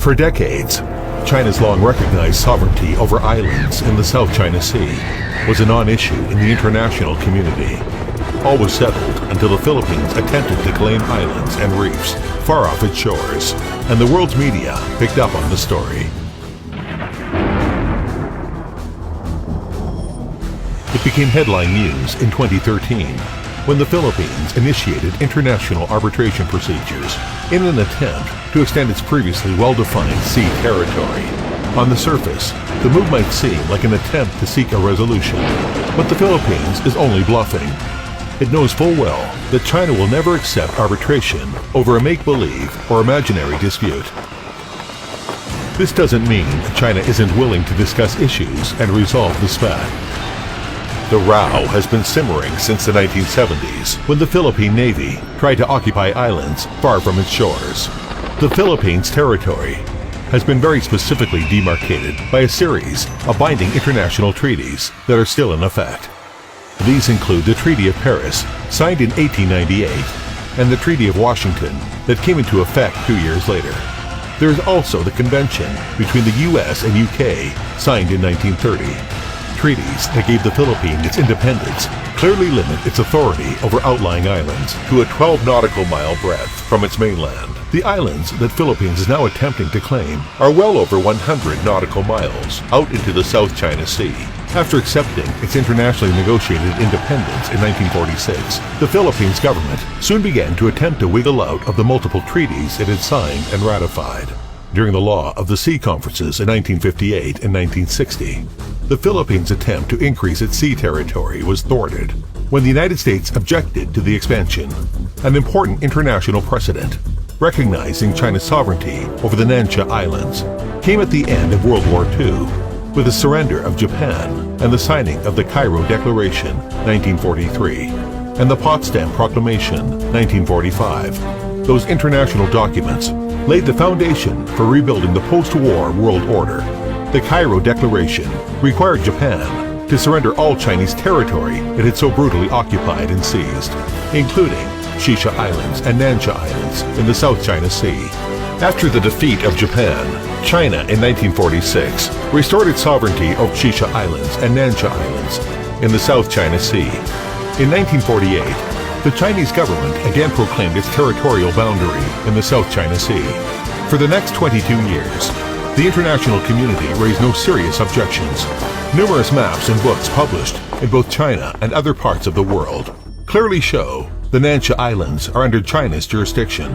For decades, China's long recognized sovereignty over islands in the South China Sea was a non-issue in the international community. All was settled until the Philippines attempted to claim islands and reefs far off its shores, and the world's media picked up on the story. It became headline news in 2013 when the Philippines initiated international arbitration procedures in an attempt to extend its previously well-defined sea territory. On the surface, the move might seem like an attempt to seek a resolution, but the Philippines is only bluffing. It knows full well that China will never accept arbitration over a make-believe or imaginary dispute. This doesn't mean China isn't willing to discuss issues and resolve the spat. The row has been simmering since the 1970s, when the Philippine Navy tried to occupy islands far from its shores. The Philippines' territory has been very specifically demarcated by a series of binding international treaties that are still in effect. These include the Treaty of Paris, signed in 1898, and the Treaty of Washington, that came into effect 2 years later. There is also the Convention between the U.S. and U.K., signed in 1930. Treaties that gave the Philippines its independence clearly limit its authority over outlying islands to a 12 nautical mile breadth from its mainland. The islands that Philippines is now attempting to claim are well over 100 nautical miles out into the South China Sea. After accepting its internationally negotiated independence in 1946, the Philippines government soon began to attempt to wiggle out of the multiple treaties it had signed and ratified. During the Law of the Sea Conferences in 1958 and 1960, the Philippines' attempt to increase its sea territory was thwarted when the United States objected to the expansion, an important international precedent recognizing China's sovereignty over the Nansha Islands came at the end of World War II with the surrender of Japan and the signing of the Cairo Declaration 1943 and the Potsdam Proclamation 1945. Those international documents laid the foundation for rebuilding the post-war world order. The Cairo Declaration required Japan to surrender all Chinese territory it had so brutally occupied and seized, including Shisha Islands and Nansha Islands in the South China Sea. After the defeat of Japan, China in 1946 restored its sovereignty over Shisha Islands and Nansha Islands in the South China Sea. In 1948, the Chinese government again proclaimed its territorial boundary in the South China Sea. For the next 22 years, the international community raised no serious objections. Numerous maps and books published in both China and other parts of the world clearly show the Nansha Islands are under China's jurisdiction.